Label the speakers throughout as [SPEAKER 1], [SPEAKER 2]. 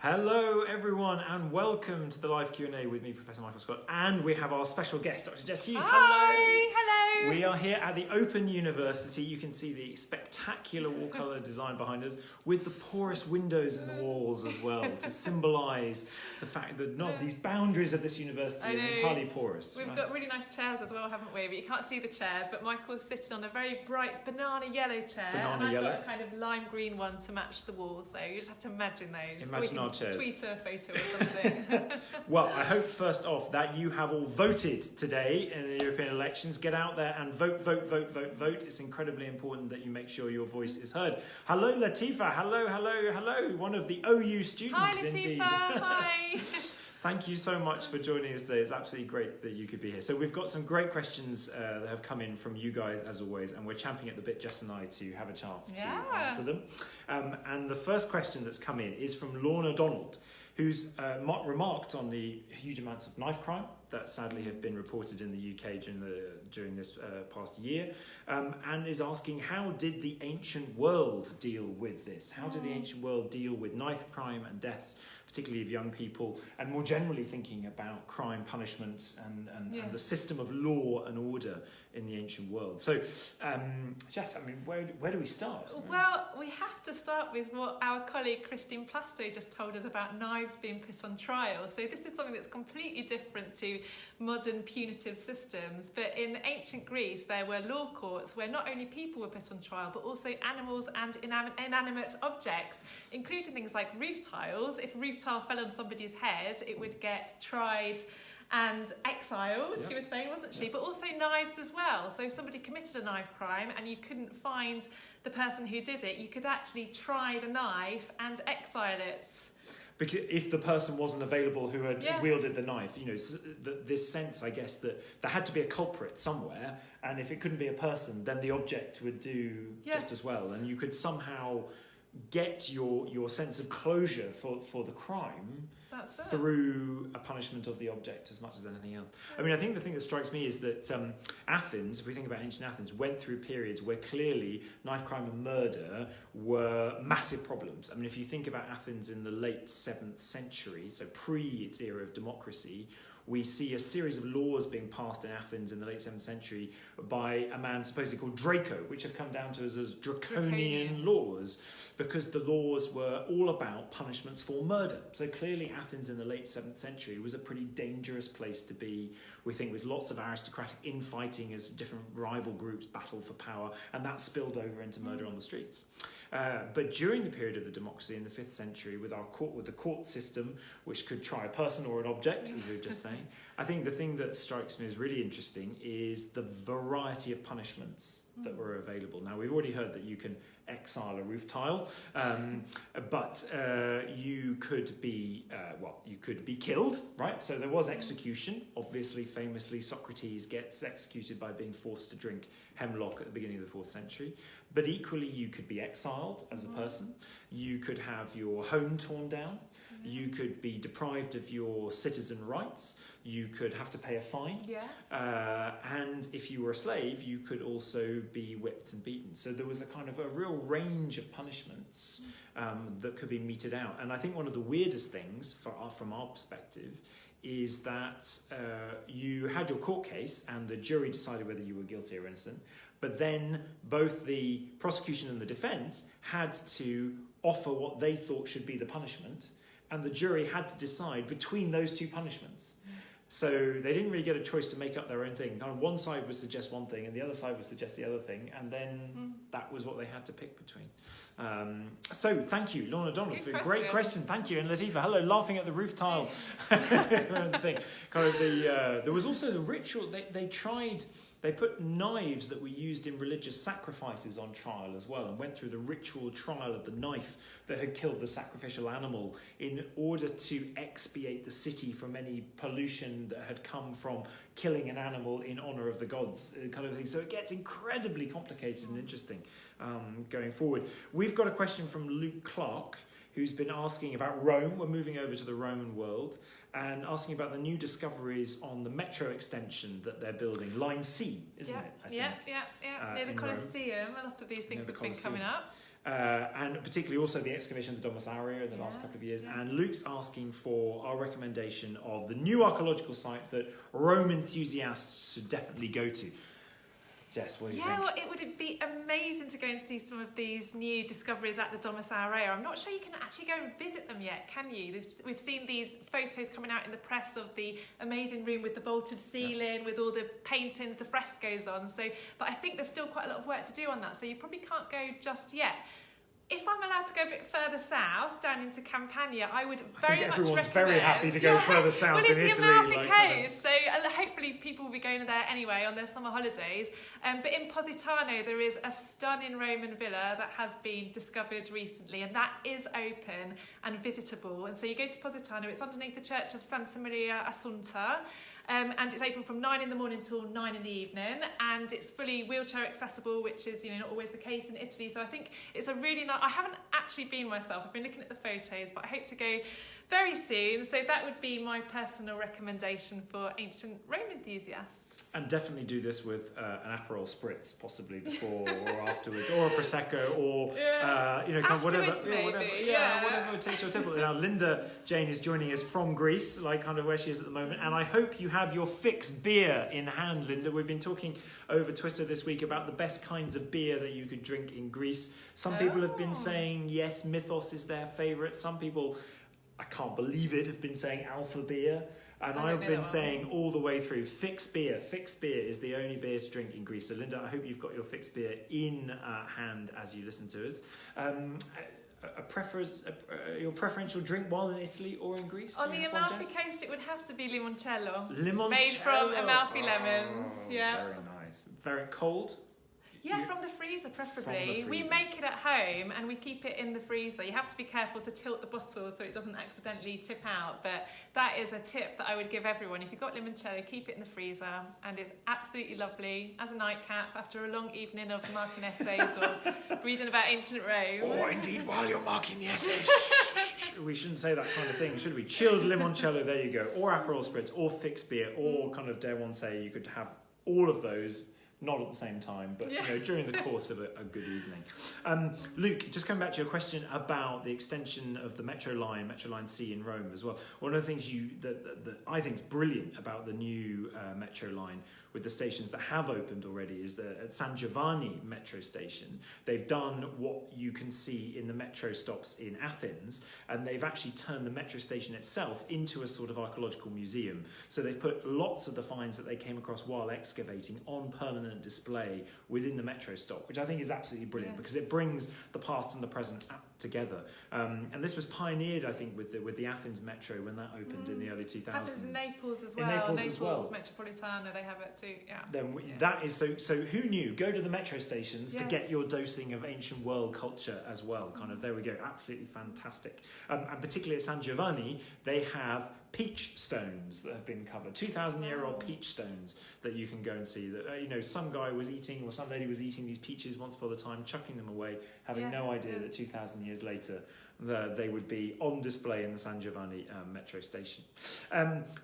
[SPEAKER 1] Hello everyone and welcome to the live Q&A with me, Professor Michael Scott, and we have our special guest, Dr. Jess Hughes.
[SPEAKER 2] Hello!
[SPEAKER 1] We are here at the Open University. You can see the spectacular wall-colour design behind us with the porous windows in the walls as well to symbolise the fact that these boundaries of this university are entirely porous.
[SPEAKER 2] We've got really nice chairs as well, haven't we? But you can't see the chairs, but Michael's sitting on a very bright banana yellow chair.
[SPEAKER 1] Banana
[SPEAKER 2] and
[SPEAKER 1] yellow.
[SPEAKER 2] I've got a kind of lime green one to match the wall, so you just have to imagine those.
[SPEAKER 1] Imagine our chairs.
[SPEAKER 2] Tweet a photo or something.
[SPEAKER 1] Well, I hope first off that you have all voted today in the European elections. Get out there and vote. It's incredibly important that you make sure your voice is heard. Hello, Latifa. Hello. One of the OU students.
[SPEAKER 2] Hi, Latifa.
[SPEAKER 1] Indeed.
[SPEAKER 2] Hi.
[SPEAKER 1] Thank you so much for joining us today. It's absolutely great that you could be here. So we've got some great questions that have come in from you guys as always, and we're champing at the bit, Jess and I, to have a chance to answer them. And the first question that's come in is from Lorna Donald, who's remarked on the huge amounts of knife crime that sadly have been reported in the UK during this past year, and is asking, how did the ancient world deal with this? How did the ancient world deal with knife crime and deaths, particularly of young people, and more generally thinking about crime, punishment, and the system of law and order in the ancient world? So, Jess, I mean, where do we start?
[SPEAKER 2] Well, we have to start with what our colleague Christine Plasto just told us about knives being put on trial. So this is something that's completely different to modern punitive systems. But in ancient Greece, there were law courts where not only people were put on trial, but also animals and inanimate objects, including things like roof tiles. If a roof tile fell on somebody's head, it would get tried and exiled, she was saying, wasn't she? But also knives as well. So if somebody committed a knife crime and you couldn't find the person who did it, you could actually try the knife and exile it.
[SPEAKER 1] Because if the person wasn't available who had wielded the knife, this sense, I guess, that there had to be a culprit somewhere, and if it couldn't be a person, then the object would do just as well, and you could somehow get your sense of closure for the crime through a punishment of the object as much as anything else. I mean, I think the thing that strikes me is that Athens, if we think about ancient Athens, went through periods where clearly knife crime and murder were massive problems. I mean, if you think about Athens in the late 7th century, so pre its era of democracy, we see a series of laws being passed in Athens in the late 7th century by a man supposedly called Draco, which have come down to us as draconian laws, because the laws were all about punishments for murder. So clearly Athens in the late 7th century was a pretty dangerous place to be, we think, with lots of aristocratic infighting as different rival groups battled for power, and that spilled over into murder on the streets. But during the period of the democracy in the 5th century, with the court system, which could try a person or an object, as we were just saying, I think the thing that strikes me as really interesting is the variety of punishments that were available. Now, we've already heard that you can exile a roof tile, but you could be killed, right? So there was execution. Obviously, famously, Socrates gets executed by being forced to drink hemlock at the beginning of the 4th century. But equally, you could be exiled as a person. You could have your home torn down. You could be deprived of your citizen rights. You could have to pay a fine.
[SPEAKER 2] Yes.
[SPEAKER 1] And if you were a slave, you could also be whipped and beaten. So there was a kind of a real range of punishments that could be meted out. And I think one of the weirdest things from our perspective is that you had your court case and the jury decided whether you were guilty or innocent, but then both the prosecution and the defence had to offer what they thought should be the punishment, and the jury had to decide between those two punishments. So they didn't really get a choice to make up their own thing. Kind of one side would suggest one thing and the other side would suggest the other thing, and then that was what they had to pick between. So thank you, Lorna Donald, for a great question. Thank you. And Latifa, hello, laughing at the roof tile. There was also the ritual. They put knives that were used in religious sacrifices on trial as well, and went through the ritual trial of the knife that had killed the sacrificial animal in order to expiate the city from any pollution that had come from killing an animal in honour of the gods, kind of thing. So it gets incredibly complicated and interesting going forward. We've got a question from Luke Clark, who's been asking about Rome. We're moving over to the Roman world, and asking about the new discoveries on the metro extension that they're building, Line C, isn't it?
[SPEAKER 2] Yeah. Near the Colosseum, a lot of these things have been coming up.
[SPEAKER 1] and particularly also the excavation of the Domus Aurea in the last couple of years. Yeah. And Luke's asking for our recommendation of the new archaeological site that Rome enthusiasts should definitely go to. Jess, what do you think?
[SPEAKER 2] Well, it would be amazing to go and see some of these new discoveries at the Domus Aurea. I'm not sure you can actually go and visit them yet, can you? We've seen these photos coming out in the press of the amazing room with the vaulted ceiling, with all the paintings, the frescoes on. But I think there's still quite a lot of work to do on that, so you probably can't go just yet. If I'm allowed to go a bit further south, down into Campania, I would very much recommend...
[SPEAKER 1] everyone's very happy to go further south in Italy.
[SPEAKER 2] Well, it's the Amalfi Coast, so hopefully people will be going there anyway on their summer holidays. But in Positano, there is a stunning Roman villa that has been discovered recently, and that is open and visitable. And so you go to Positano, it's underneath the church of Santa Maria Assunta, and it's open from 9 in the morning till 9 in the evening, and it's fully wheelchair accessible, which is not always the case in Italy. So I think it's a really nice... I haven't actually been myself, I've been looking at the photos, but I hope to go very soon. So that would be my personal recommendation for ancient Rome enthusiasts.
[SPEAKER 1] And definitely do this with an Aperol Spritz, possibly before or afterwards, or a Prosecco, or whatever takes your temple. Now, Linda Jane is joining us from Greece, like kind of where she is at the moment, and I hope you have your fix beer in hand, Linda. We've been talking over Twitter this week about the best kinds of beer that you could drink in Greece. Some people have been saying, yes, Mythos is their favourite. Some people, I can't believe it, have been saying Alpha beer. And I've been saying all the way through, fixed beer. Fixed beer is the only beer to drink in Greece. So, Linda, I hope you've got your fixed beer in hand as you listen to us. Your preferential drink while in Italy or in Greece?
[SPEAKER 2] On the Amalfi Coast, it would have to be limoncello.
[SPEAKER 1] Limoncello?
[SPEAKER 2] Made from Amalfi lemons. Yeah.
[SPEAKER 1] Very nice. Very cold?
[SPEAKER 2] Yeah, from the freezer preferably. We make it at home and we keep it in the freezer. You have to be careful to tilt the bottle so it doesn't accidentally tip out, but that is a tip that I would give everyone. If you've got limoncello, keep it in the freezer, and it's absolutely lovely as a nightcap after a long evening of marking essays or reading about ancient Rome.
[SPEAKER 1] Or indeed while you're marking the essays. We shouldn't say that kind of thing, should we? Chilled limoncello, there you go. Or Aperol Spritz, or fixed beer, or kind of dare one say you could have all of those. Not at the same time, but during the course of a good evening. Luke, just coming back to your question about the extension of the Metro Line C in Rome as well. One of the things that I think is brilliant about the new Metro Line with the stations that have opened already is that at San Giovanni metro station, they've done what you can see in the metro stops in Athens, and they've actually turned the metro station itself into a sort of archaeological museum. So they've put lots of the finds that they came across while excavating on permanent display within the metro stop, which I think is absolutely brilliant because it brings the past and the present together. And this was pioneered, I think, with the Athens metro when that opened in the early 2000s.
[SPEAKER 2] Happens in Naples as well. Naples Metropolitano, they have it too.
[SPEAKER 1] That is so. Who knew? Go to the metro stations to get your dosing of ancient world culture as well. Kind of there we go. Absolutely fantastic. And particularly at San Giovanni, they have peach stones that have been covered, 2,000-year-old peach stones that you can go and see. That some guy was eating, or some lady was eating these peaches once upon a time, chucking them away, having no idea that 2,000 years later they would be on display in the San Giovanni metro station.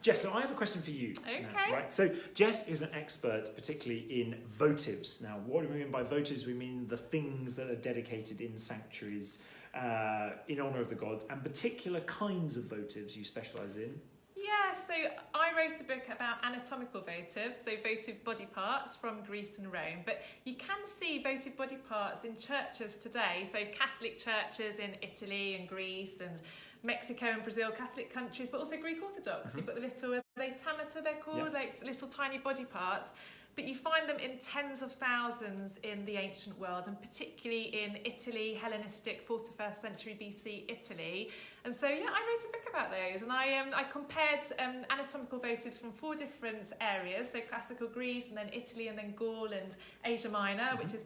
[SPEAKER 1] Jess, so I have a question for you.
[SPEAKER 2] Okay.
[SPEAKER 1] Now, right. So Jess is an expert, particularly in votives. Now, what do we mean by votives? We mean the things that are dedicated in sanctuaries in honour of the gods, and particular kinds of votives you specialise in.
[SPEAKER 2] Yeah, so I wrote a book about anatomical votives, so votive body parts from Greece and Rome. But you can see votive body parts in churches today, so Catholic churches in Italy and Greece and Mexico and Brazil, Catholic countries, but also Greek Orthodox. You've got the little, tamata they're called, like little tiny body parts. But you find them in tens of thousands in the ancient world, and particularly in Italy, Hellenistic, 4th to 1st century BC Italy. And so, I wrote a book about those, and I compared anatomical votives from 4 different areas, so classical Greece, and then Italy, and then Gaul and Asia Minor, which is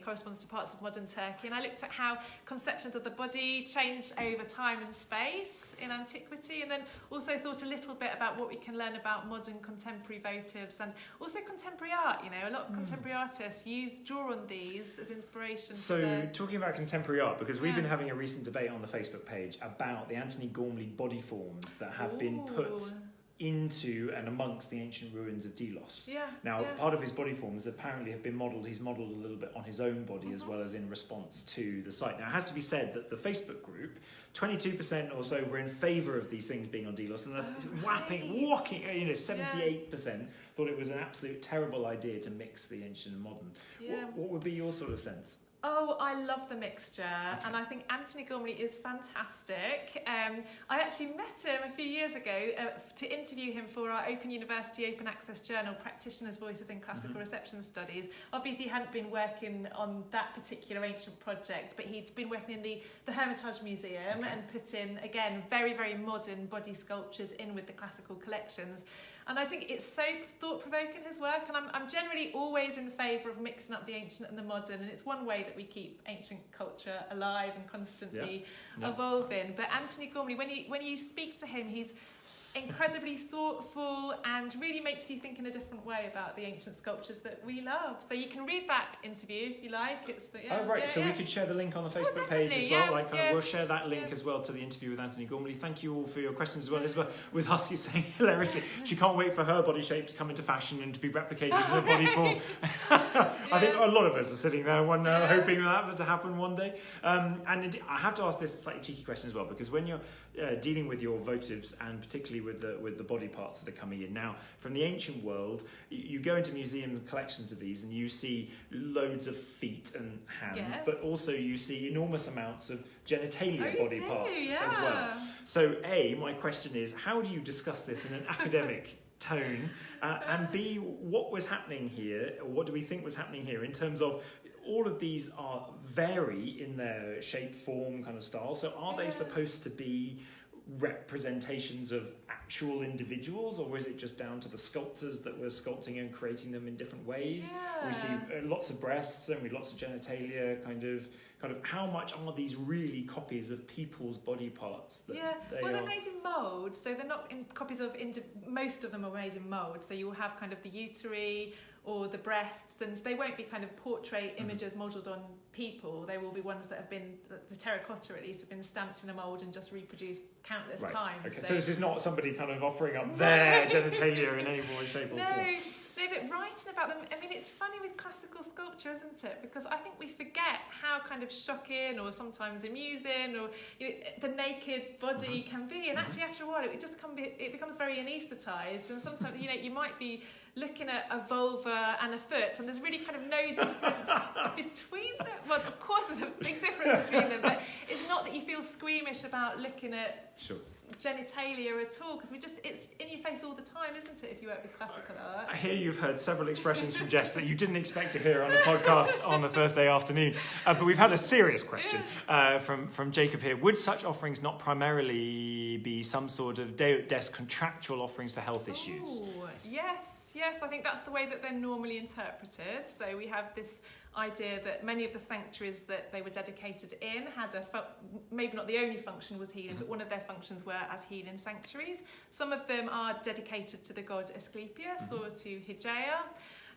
[SPEAKER 2] corresponds to parts of modern Turkey. And I looked at how conceptions of the body changed over time and space in antiquity, and then also thought a little bit about what we can learn about modern contemporary votives, and also contemporary art. A lot of contemporary artists draw on these as inspiration.
[SPEAKER 1] So, talking about contemporary art, because we've been having a recent debate on the Facebook page about the Anthony Gormley body forms that have been put into and amongst the ancient ruins of Delos.
[SPEAKER 2] Yeah.
[SPEAKER 1] Now, part of his body forms apparently have been modelled. He's modelled a little bit on his own body as well as in response to the site. Now, it has to be said that the Facebook group, 22% or so were in favour of these things being on Delos, and the whacking, 78% thought it was an absolute terrible idea to mix the ancient and modern.
[SPEAKER 2] Yeah.
[SPEAKER 1] What would be your sort of sense?
[SPEAKER 2] Oh, I love the mixture, and I think Anthony Gormley is fantastic. I actually met him a few years ago to interview him for our Open University Open Access Journal, Practitioners' Voices in Classical Reception Studies. Obviously, he hadn't been working on that particular ancient project, but he'd been working in the Hermitage Museum and put in, again, very, very modern body sculptures in with the classical collections. And I think it's so thought-provoking, his work, and I'm generally always in favour of mixing up the ancient and the modern, and it's one way that we keep ancient culture alive and constantly evolving. But Anthony Gormley, when you speak to him, he's incredibly thoughtful and really makes you think in a different way about the ancient sculptures that we love. So you can read that interview if you like. It's we could share the link on the Facebook page as well. We'll share that link as well to the interview with Anthony Gormley. Thank you all for your questions as well. Elizabeth was asking, saying hilariously, she can't wait for her body shape to come into fashion and to be replicated in a body form. I think a lot of us are sitting there hoping that to happen one day. And I have to ask this slightly cheeky question as well, because when you're dealing with your votives and particularly with the body parts that are coming in now from the ancient world, you go into museum collections of these and you see loads of feet and hands, but also you see enormous amounts of genitalia body parts as well. So my question is, how do you discuss this in an academic tone, and B, what was happening here, or what do we think was happening here in terms of all of these vary in their shape, form, kind of style. So are they supposed to be representations of actual individuals, or is it just down to the sculptors that were sculpting and creating them in different ways? We see lots of breasts and lots of genitalia, kind of how much are these really copies of people's body parts? They're made in mould, so they're not in copies of, most of them are made in mould, so you will have kind of the uteri or the breasts, and they won't be kind of portrait images modelled on people. They will be ones that have been, the terracotta at least, have been stamped in a mould and just reproduced countless times. Okay,
[SPEAKER 1] so this is not somebody kind of offering up their genitalia in any way, shape or form.
[SPEAKER 2] No, but writing about them, I mean, it's funny with classical sculpture, isn't it? Because I think we forget how kind of shocking or sometimes amusing or the naked body can be. And actually, after a while, it becomes very anaesthetised. And sometimes, you might be looking at a vulva and a foot, and there's really kind of no difference between them. Well, of course, there's a big difference between them, but it's not that you feel squeamish about looking at genitalia at all, because it's in your face all the time, isn't it, if you work with classical art?
[SPEAKER 1] I hear you've heard several expressions from Jess that you didn't expect to hear on a podcast on a Thursday afternoon, but we've had a serious question from Jacob here. Would such offerings not primarily be some sort of des contractual offerings for health issues?
[SPEAKER 2] Yes, I think that's the way that they're normally interpreted. So we have this idea that many of the sanctuaries that they were dedicated in had maybe not the only function was healing, but one of their functions were as healing sanctuaries. Some of them are dedicated to the god Asclepius or to Hygeia.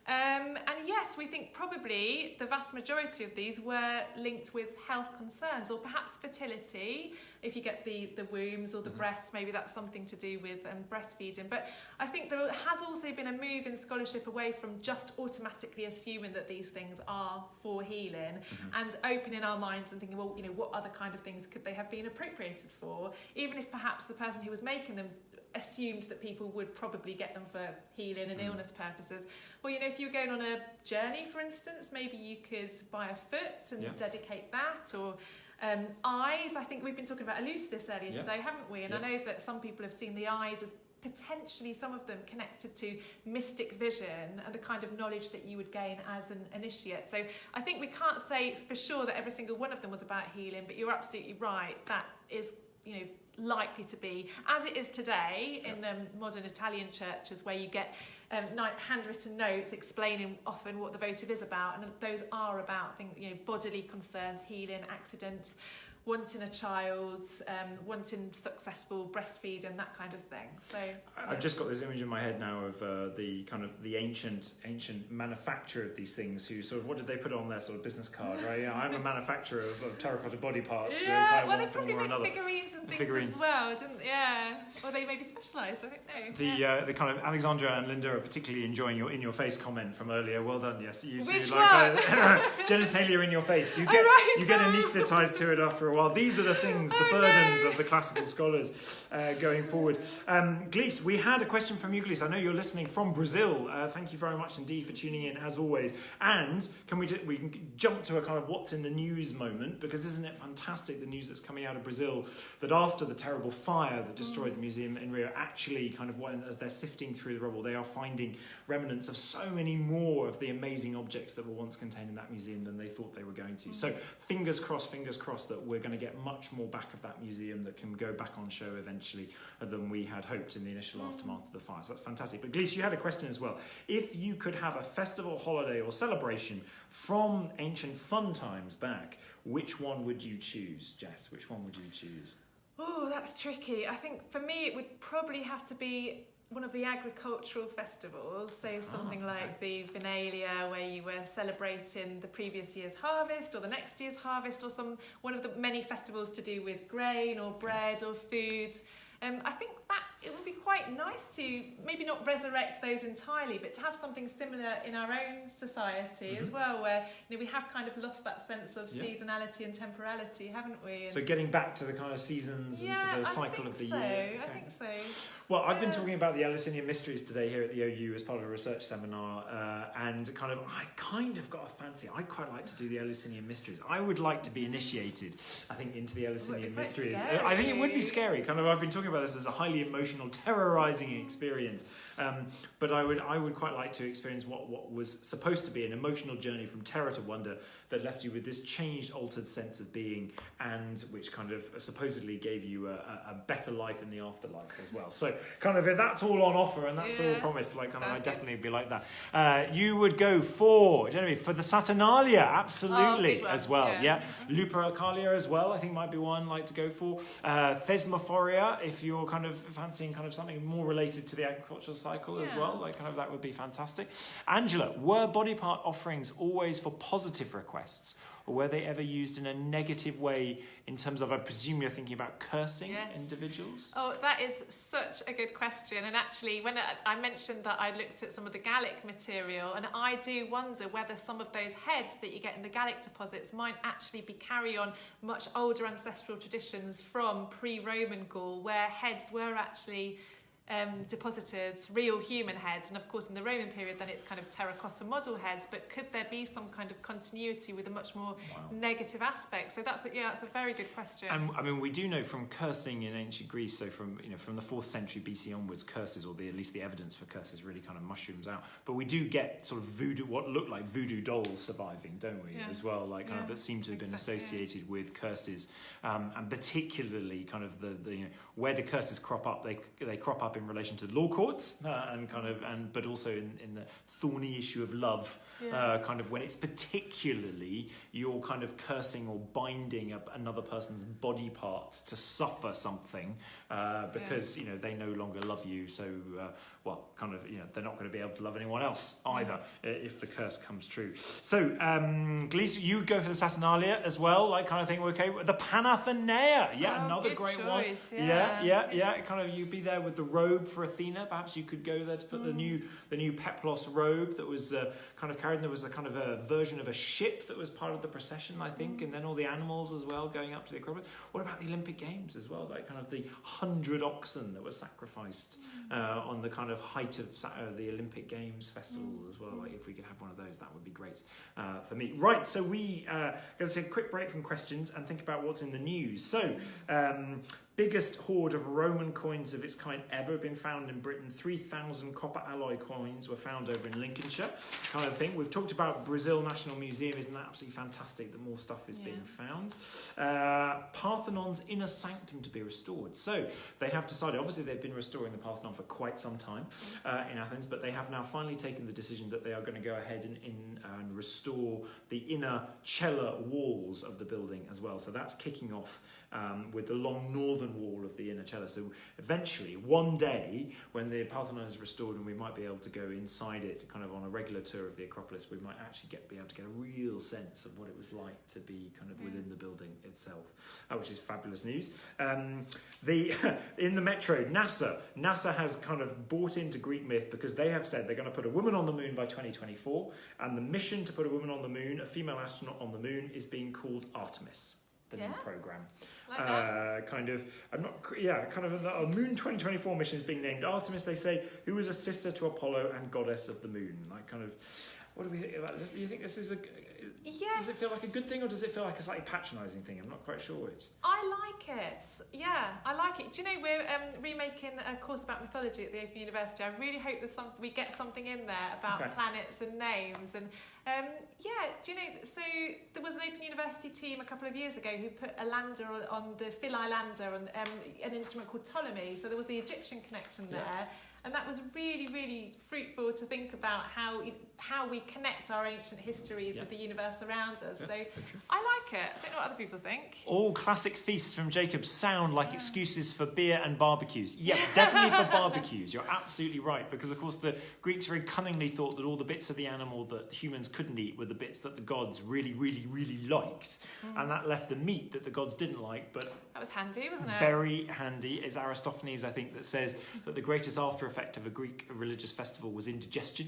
[SPEAKER 2] And yes, we think probably the vast majority of these were linked with health concerns, or perhaps fertility. If you get the wombs or the breasts, maybe that's something to do with breastfeeding. But I think there has also been a move in scholarship away from just automatically assuming that these things are for healing, and opening our minds and thinking, well, what other kind of things could they have been appropriated for, even if perhaps the person who was making them assumed that people would probably get them for healing and illness purposes. Well, if you were going on a journey, for instance, maybe you could buy a foot and dedicate that, or eyes. I think we've been talking about elucidus earlier today, haven't we? And I know that some people have seen the eyes as potentially, some of them, connected to mystic vision and the kind of knowledge that you would gain as an initiate. So I think we can't say for sure that every single one of them was about healing, but you're absolutely right. That is, likely to be, as it is today in modern Italian churches, where you get handwritten notes explaining often what the votive is about, and those are about things, bodily concerns, healing, accidents, wanting a child, wanting successful breastfeeding, that kind of thing. So
[SPEAKER 1] I've just got this image in my head now of the ancient manufacturer of these things, who sort of, what did they put on their sort of business card, right? Yeah, I'm a manufacturer of terracotta body parts.
[SPEAKER 2] Yeah, well, they probably made figurines and things as well, didn't? Yeah, or they maybe specialised. I don't know.
[SPEAKER 1] The kind of Alexandra and Linda are particularly enjoying your in your face comment from earlier. Well done. Yes, you two.
[SPEAKER 2] Which
[SPEAKER 1] like genitalia in your face. You get anaesthetised to it after a while. These are the things, the burdens of the classical scholars going forward. Glees, we had a question from you, Glees. I know you're listening from Brazil. Thank you very much indeed for tuning in, as always. And we can jump to a kind of what's in the news moment, because isn't it fantastic, the news that's coming out of Brazil, that after the terrible fire that destroyed the museum in Rio, actually kind of as they're sifting through the rubble, they are finding remnants of so many more of the amazing objects that were once contained in that museum than they thought they were going to. So fingers crossed that we're going to get much more back of that museum that can go back on show eventually than we had hoped in the initial aftermath of the fire. So that's fantastic. But Glees, you had a question as well. If you could have a festival, holiday or celebration from ancient fun times back, which one would you choose, Jess? Which one would you choose?
[SPEAKER 2] Oh, that's tricky. I think for me it would probably have to be one of the agricultural festivals, so something like the Vinalia, where you were celebrating the previous year's harvest or the next year's harvest, or one of the many festivals to do with grain or bread or foods. I think that it would be quite nice to maybe not resurrect those entirely, but to have something similar in our own society as well, where we have kind of lost that sense of seasonality and temporality, haven't we? And so
[SPEAKER 1] getting back to the kind of seasons and to the cycle of the year.
[SPEAKER 2] Okay. I think so.
[SPEAKER 1] Well, I've been talking about the Eleusinian Mysteries today here at the OU as part of a research seminar, and I kind of got a fancy. I'd quite like to do the Eleusinian Mysteries. I would like to be initiated, I think, into the Eleusinian Mysteries. I think it would be scary. I've been talking about this as a highly emotional, terrorizing experience, but I would quite like to experience what was supposed to be an emotional journey from terror to wonder that left you with this changed, altered sense of being, and which kind of supposedly gave you a better life in the afterlife as well. So if that's all on offer and that's all promised, I'd definitely be like that. You would go for the Saturnalia, absolutely, as well. Yeah. Lupercalia as well, I think might be one I'd like to go for. Thesmophoria, if you're kind of fancying something more related to the agricultural cycle as well, that would be fantastic. Angela, were body part offerings always for positive requests, or were they ever used in a negative way in terms of, I presume you're thinking about cursing individuals?
[SPEAKER 2] Oh, that is such a good question. And actually, when I mentioned that I looked at some of the Gallic material, and I do wonder whether some of those heads that you get in the Gallic deposits might actually carry on much older ancestral traditions from pre-Roman Gaul, where heads were actually deposited, real human heads, and of course in the Roman period then it's kind of terracotta model heads, but could there be some kind of continuity with a much more negative aspect? So that's a very good question.
[SPEAKER 1] And we do know from cursing in ancient Greece, so from the 4th century BC onwards, curses, or at least the evidence for curses, really kind of mushrooms out. But we do get sort of voodoo, what look like voodoo dolls surviving, don't we, as well, that seem to have been associated with curses, and particularly kind of the where do curses crop up? They crop up in relation to law courts, but also in the thorny issue of love, when it's particularly you're kind of cursing or binding up another person's body part to suffer something, because they no longer love you, so they're not going to be able to love anyone else either if the curse comes true. So Glees, you go for the Saturnalia as well, okay. The Panathenea, another great choice, one. You'd be there with the robe for Athena. Perhaps you could go there to put the new peplos robe that was carried. There was a kind of a version of a ship that was part of the procession, I think, and then all the animals as well going up to the Acropolis. What about the Olympic Games as well? The 100 oxen that were sacrificed on the kind of height of the Olympic Games festival as well. If we could have one of those, that would be great for me. Right, so we going to take a quick break from questions and think about what's in the news. So biggest hoard of Roman coins of its kind ever been found in Britain. 3,000 copper alloy coins were found over in Lincolnshire, kind of thing. We've talked about Brazil National Museum. Isn't that absolutely fantastic that more stuff is being found? Parthenon's inner sanctum to be restored. So they have decided, obviously they've been restoring the Parthenon for quite some time in Athens, but they have now finally taken the decision that they are going to go ahead and restore the inner cella walls of the building as well. So that's kicking off with the long northern wall of the inner cella. So eventually, one day, when the Parthenon is restored and we might be able to go inside it kind of on a regular tour of the Acropolis, we might actually be able to get a real sense of what it was like to be kind of within the building itself, which is fabulous news. In the metro, NASA has kind of bought into Greek myth because they have said they're going to put a woman on the moon by 2024, and the mission to put a woman on the moon, a female astronaut on the moon, is being called Artemis. The new program, kind of a Moon 2024 mission is being named Artemis. They say, who was a sister to Apollo and goddess of the moon. Like, kind of, what do we think about this? Do you think this is does it feel like a good thing, or does it feel like a slightly patronising thing? I'm not quite sure which.
[SPEAKER 2] I like it. Yeah, I like it. Do you know, we're remaking a course about mythology at the Open University. I really hope we get something in there about planets and names. And do you know, so there was an Open University team a couple of years ago who put a lander on the Philae lander on an instrument called Ptolemy. So there was the Egyptian connection there. And that was really, really fruitful to think about how we connect our ancient histories with the universe around us. So I like it. I don't know what other people think.
[SPEAKER 1] All classic feasts from Jacob sound like excuses for beer and barbecues. Yeah, definitely for barbecues. You're absolutely right. Because, of course, the Greeks very cunningly thought that all the bits of the animal that humans couldn't eat were the bits that the gods really, really, really liked. And that left the meat that the gods didn't like. But
[SPEAKER 2] that was handy, wasn't it?
[SPEAKER 1] Very handy. It's Aristophanes, I think, that says that the greatest after effect of a Greek religious festival was indigestion,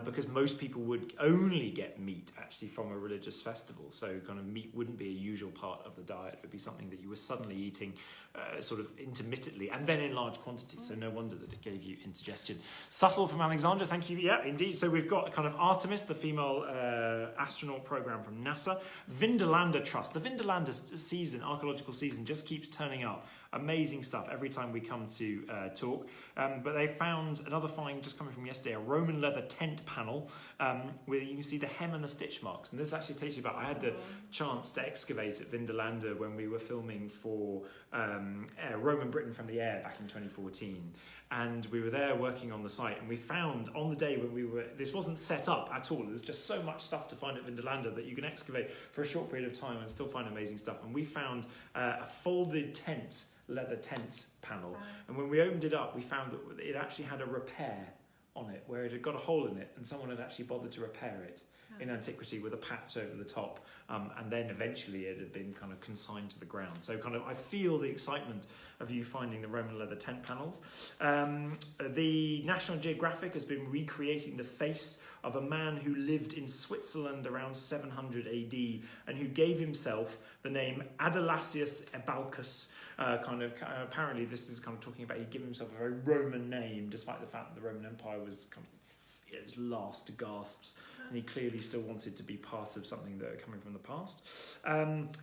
[SPEAKER 1] because most people would only get meat actually from a religious festival. So kind of meat wouldn't be a usual part of the diet. It would be something that you were suddenly eating sort of intermittently and then in large quantities. So no wonder that it gave you indigestion. Subtle from Alexandra, thank you. Yeah, indeed. So we've got kind of Artemis, the female astronaut program from NASA. Vindolanda Trust. The Vindolanda season, archaeological season, just keeps turning up. Amazing stuff every time we come to talk. But they found another find just coming from yesterday, a Roman leather tent panel where you can see the hem and the stitch marks. And this actually takes you back. I had the chance to excavate at Vindolanda when we were filming for Roman Britain from the Air back in 2014. And we were there working on the site, and we found on the day when this wasn't set up at all. There's just so much stuff to find at Vindolanda that you can excavate for a short period of time and still find amazing stuff. And we found a folded leather tent panel. Wow. And when we opened it up, we found that it actually had a repair on it, where it had got a hole in it, and someone had actually bothered to repair it in antiquity with a patch over the top, and then eventually it had been kind of consigned to the ground. So kind of I feel the excitement of you finding the Roman leather tent panels. The National Geographic has been recreating the face of a man who lived in Switzerland around 700 AD and who gave himself the name Adelasius Ebalcus. Apparently this is kind of talking about he gave himself a very Roman name, despite the fact that the Roman Empire was kind of at its last gasps, and he clearly still wanted to be part of something that are coming from the past.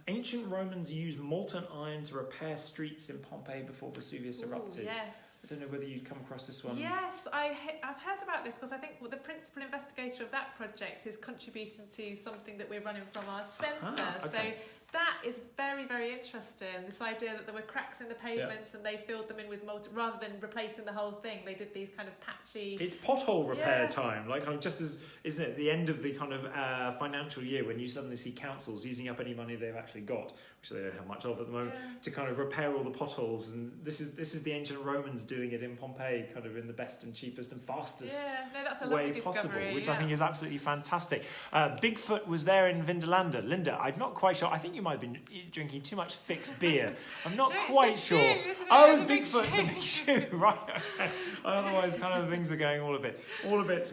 [SPEAKER 1] Ancient Romans used molten iron to repair streets in Pompeii before Vesuvius erupted.
[SPEAKER 2] Yes.
[SPEAKER 1] I don't know whether you'd come across this one.
[SPEAKER 2] Yes, I've heard about this because I think the principal investigator of that project is contributing to something that we're running from our centre. Okay. So that is very, very interesting. This idea that there were cracks in the pavements and they filled them in with molten, rather than replacing the whole thing, they did these kind of patchy...
[SPEAKER 1] It's pothole repair time, like kind of just as, isn't it, the end of the kind of financial year when you suddenly see councils using up any money they've actually got, which they don't have much of at the moment, to kind of repair all the potholes. And this is the ancient Romans doing it in Pompeii, kind of in the best and cheapest and fastest way possible, which I think is absolutely fantastic. Bigfoot was there in Vindolanda. Linda, I'm not quite sure. I think you might have been drinking too much fixed beer. I'm not quite sure.
[SPEAKER 2] The
[SPEAKER 1] Bigfoot, the big shoe, right? Okay. Otherwise, kind of things are going all a bit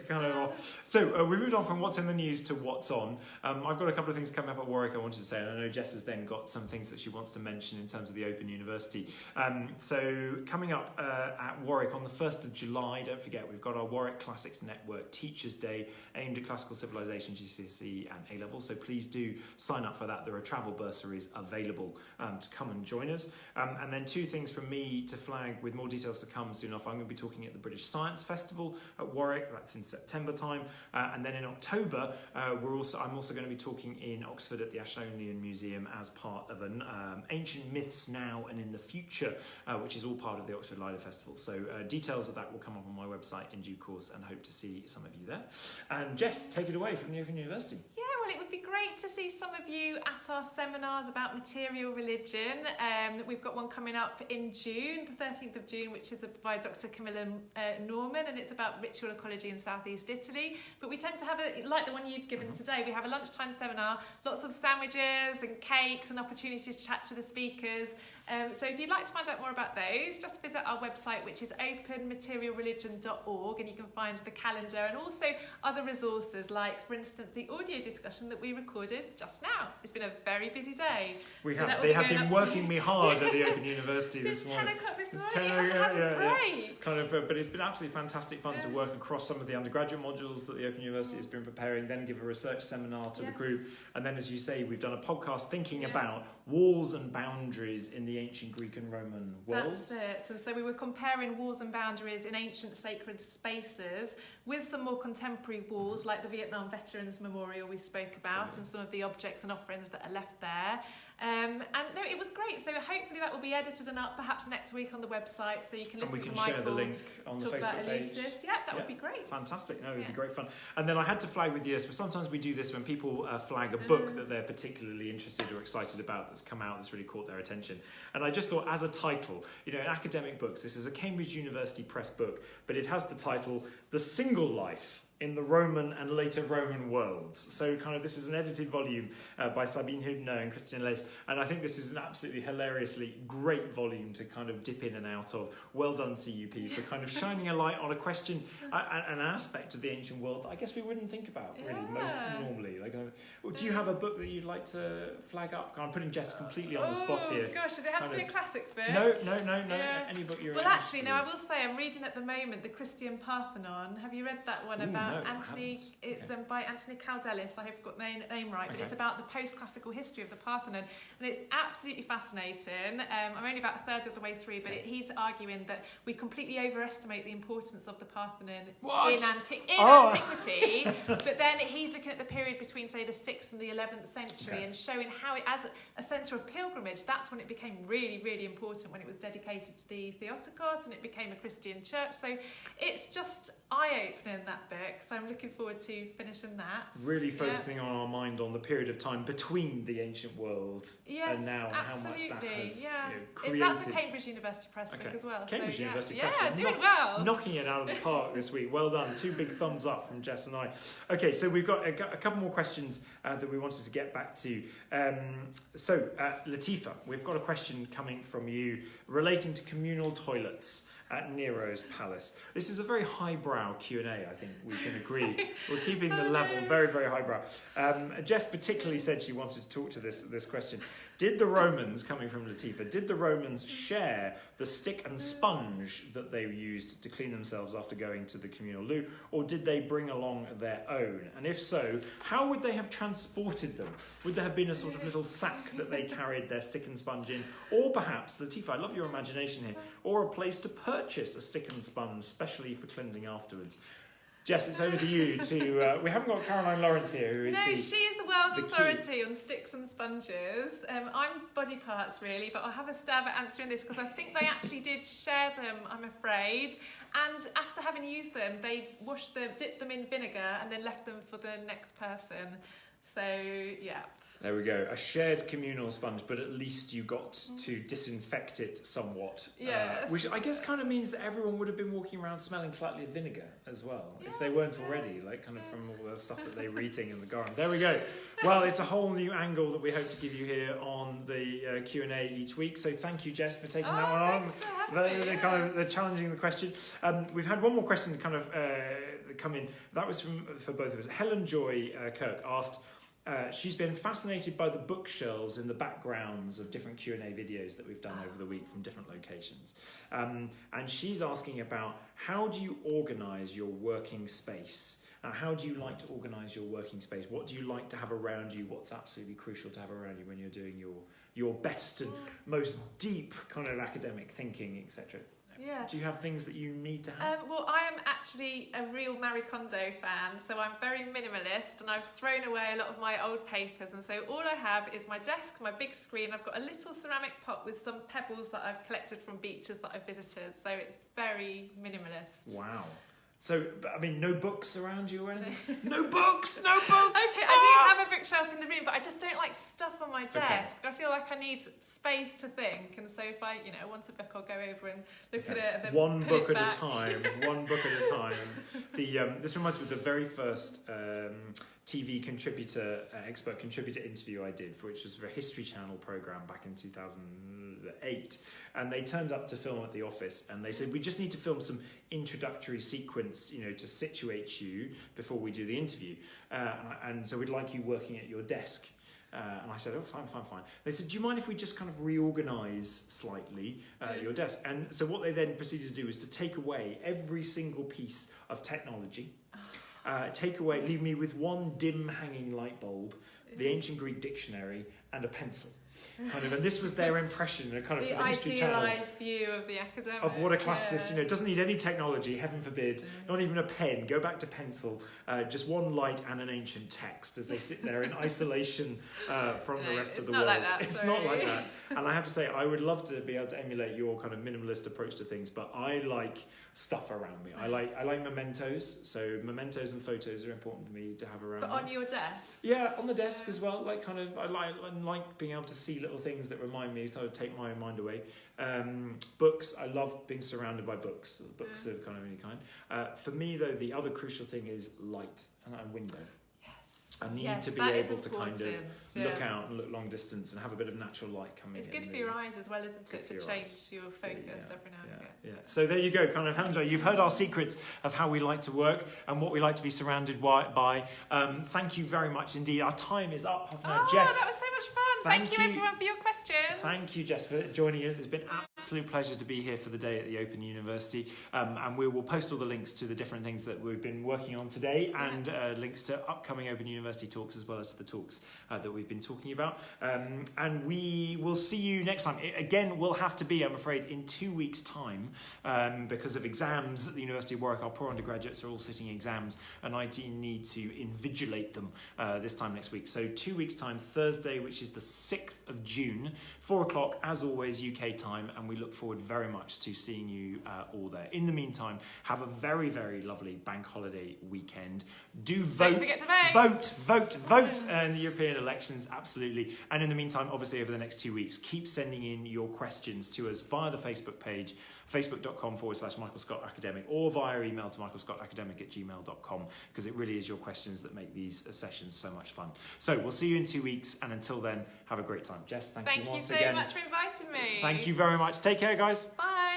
[SPEAKER 1] kind of off. So we moved on from what's in the news to what's on. I've got a couple of things coming up at Warwick I wanted to say, and I know Jess has then got some things that she wants to mention in terms of the Open University. So coming up at Warwick on the 1st of July, don't forget, we've got our Warwick Classics Network Teachers' Day aimed at classical civilization, GCSE and A-level. So please do sign up for that. There are travel bursaries available to come and join us. And then 2 things from me to flag with more details to come soon enough. I'm going to be talking at the British Science Festival at Warwick. That's in September time. And then in October, I'm also going to be talking in Oxford at the Ashmolean Museum as part of an Ancient Myths Now and in the Future, which is all part of the Oxford Lido Festival. So details of that will come up on my website in due course, and hope to see some of you there. And Jess, take it away from the Open University.
[SPEAKER 2] Yeah, well, it would be great to see some of you at our seminars about material religion. We've got one coming up in June, the 13th of June, which is by Dr. Camilla Norman, and it's about ritual ecology in southeast Italy. But we tend to have, like the one you've given today, we have a lunchtime seminar, lots of sandwiches and cakes and opportunities to chat to the speakers. So if you'd like to find out more about those, just visit our website, which is openmaterialreligion.org, and you can find the calendar and also other resources, like, for instance, the audio discussion that we recorded just now. It's been a very busy day.
[SPEAKER 1] They have been working me hard at the Open University
[SPEAKER 2] this
[SPEAKER 1] morning.
[SPEAKER 2] 10 o'clock this morning, you haven't had a break.
[SPEAKER 1] Kind of, but it's been absolutely fantastic fun to work across some of the undergraduate modules that the Open University has been preparing, then give a research seminar to the group, and then, as you say, we've done a podcast thinking about walls and boundaries in the ancient Greek and Roman world.
[SPEAKER 2] That's it. And so we were comparing walls and boundaries in ancient sacred spaces with some more contemporary walls, like the Vietnam Veterans Memorial we spoke about, and some of the objects and offerings that are left there. And no, it was great. So hopefully that will be edited and up perhaps next week on the website, so you can listen to Michael.
[SPEAKER 1] And we can share the link on the Facebook page.
[SPEAKER 2] Yeah, that would be great.
[SPEAKER 1] Fantastic. No, it would be great fun. And then I had to flag with you, so sometimes we do this when people flag a book that they're particularly interested or excited about that's come out that's really caught their attention. And I just thought, as a title, in academic books, this is a Cambridge University Press book, but it has the title, The Single Life in the Roman and Later Roman Worlds. So this is an edited volume by Sabine Hübner and Christian Leys, and I think this is an absolutely hilariously great volume to dip in and out of. Well done, CUP, for shining a light on a question, an aspect of the ancient world that I guess we wouldn't think about really most normally. Do you have a book that you'd like to flag up? I'm putting Jess completely on the spot here.
[SPEAKER 2] Oh gosh, does it have to be a classics book?
[SPEAKER 1] No. Any book you're interested in.
[SPEAKER 2] I will say I'm reading at the moment The Christian Parthenon. Have you read that one about Anthony? It's by Anthony Caldelis. I hope I've got the name right, but it's about the post-classical history of the Parthenon, and it's absolutely fascinating. I'm only about a third of the way through, but he's arguing that we completely overestimate the importance of the Parthenon in antiquity. But then he's looking at the period between, say, the 6th and the 11th century, and showing how it, as a centre of pilgrimage, that's when it became really, really important, when it was dedicated to the Theotokos and it became a Christian church. So it's just eye-opening, that book. So I'm looking forward to finishing that.
[SPEAKER 1] Really focusing on our mind on the period of time between the ancient world and now, and how much that has created.
[SPEAKER 2] That's a Cambridge University Press book as well.
[SPEAKER 1] Cambridge University Press.
[SPEAKER 2] Yeah, doing well.
[SPEAKER 1] Knocking it out of the park this week. Well done. 2 big thumbs up from Jess and I. Okay, so we've got a couple more questions that we wanted to get back to. Latifa, we've got a question coming from you relating to communal toilets at Nero's palace. This is a very highbrow Q&A, I think we can agree. We're keeping the level very, very highbrow. Jess particularly said she wanted to talk to this question. Did the Romans, coming from Latifa, did the Romans share the stick and sponge that they used to clean themselves after going to the communal loo, or did they bring along their own? And if so, how would they have transported them? Would there have been a sort of little sack that they carried their stick and sponge in? Or perhaps, Latifa, I love your imagination here, or a place to purchase a stick and sponge, specially for cleansing afterwards? Jess, it's over to you to... we haven't got Caroline Lawrence here, who is
[SPEAKER 2] she is the world authority on sticks and sponges. I'm body parts, really, but I'll have a stab at answering this, because I think they actually did share them, I'm afraid. And after having used them, they washed them, dipped them in vinegar, and then left them for the next person. So, yeah.
[SPEAKER 1] There we go. A shared communal sponge, but at least you got to disinfect it somewhat.
[SPEAKER 2] Yes.
[SPEAKER 1] Which I guess kind of means that everyone would have been walking around smelling slightly of vinegar as well, if they weren't already, from all the stuff that they were eating in the garden. There we go. Well, it's a whole new angle that we hope to give you here on the Q&A each week. So thank you, Jess, for taking that one on. They're challenging the question. We've had one more question come in. That was for both of us. Helen Joy Kirk asked, she's been fascinated by the bookshelves in the backgrounds of different Q&A videos that we've done over the week from different locations. And she's asking about, how do you organise your working space How do you like to organise your working space? What do you like to have around you? What's absolutely crucial to have around you when you're doing your best and most deep kind of academic thinking, etc.?
[SPEAKER 2] Yeah.
[SPEAKER 1] Do you have things that you need to have?
[SPEAKER 2] Well, I am actually a real Marie Kondo fan, so I'm very minimalist, and I've thrown away a lot of my old papers, and so all I have is my desk, my big screen. I've got a little ceramic pot with some pebbles that I've collected from beaches that I've visited, so it's very minimalist.
[SPEAKER 1] Wow. So, I mean, no books around you or anything? No books! No books!
[SPEAKER 2] Okay, I do have a bookshelf in the room, but I just don't like stuff on my desk.
[SPEAKER 1] Okay.
[SPEAKER 2] I feel like I need space to think, and so if I, want a book, I'll go over and look at it and then
[SPEAKER 1] one
[SPEAKER 2] put
[SPEAKER 1] book
[SPEAKER 2] it
[SPEAKER 1] at
[SPEAKER 2] back.
[SPEAKER 1] a time. One book at a time. This reminds me of the very first TV contributor, expert contributor interview I did, which was for a History Channel programme back in 2008. And they turned up to film at the office and they said, we just need to film some introductory sequence, to situate you before we do the interview. And so we'd like you working at your desk. And I said, oh, fine. They said, do you mind if we just kind of reorganise slightly your desk? And so what they then proceeded to do is to take away every single piece of technology, leave me with one dim hanging light bulb, the ancient Greek dictionary, and a pencil. And this was their impression, kind of
[SPEAKER 2] the
[SPEAKER 1] History Channel
[SPEAKER 2] idealised view of the academic.
[SPEAKER 1] Of what a classicist, doesn't need any technology, heaven forbid, not even a pen, go back to pencil, just one light and an ancient text as they sit there in isolation from the rest of the world. It's not like that. And I have to say, I would love to be able to emulate your kind of minimalist approach to things, but I like stuff around me. I like mementos, so mementos and photos are important for me to have around.
[SPEAKER 2] But on your desk?
[SPEAKER 1] Yeah, on the desk as well. I like being able to see little things that remind me, sort of take my mind away. Books, I love being surrounded by books of kind of any kind. For me, though, the other crucial thing is light and a window. I need to be able to kind of look out and look long distance and have a bit of natural light coming in.
[SPEAKER 2] It's good for your eyes as well, isn't it, to change your focus every now and again.
[SPEAKER 1] Yeah. So there you go, kind of, Hamza. You've heard our secrets of how we like to work and what we like to be surrounded by. Thank you very much indeed. Our time is up. Jess,
[SPEAKER 2] that was so much fun. Thank you everyone for your questions.
[SPEAKER 1] Thank you, Jess, for joining us. It's been an absolute pleasure to be here for the day at the Open University. And we will post all the links to the different things that we've been working on today and links to upcoming Open University talks as well as to the talks that we've been talking about. And we will see you next time. It, again, will have to be, I'm afraid, in 2 weeks' time because of exams at the University of Warwick. Our poor undergraduates are all sitting exams and I need to invigilate them this time next week. So 2 weeks' time, Thursday, which is the 6th of June, 4 o'clock, as always, UK time, and we look forward very much to seeing you all there. In the meantime, have a very, very lovely bank holiday weekend. Do vote.
[SPEAKER 2] Don't forget to
[SPEAKER 1] vote in the European elections, absolutely. And in the meantime, obviously, over the next 2 weeks, keep sending in your questions to us via the Facebook page, facebook.com/Michael Scott Academic, or via email to michaelscottacademic@gmail.com, because it really is your questions that make these sessions so much fun. So we'll see you in 2 weeks, and until then, have a great time. Jess, thank you once again.
[SPEAKER 2] Thank you so much for inviting me.
[SPEAKER 1] Thank you very much. Take care, guys.
[SPEAKER 2] Bye.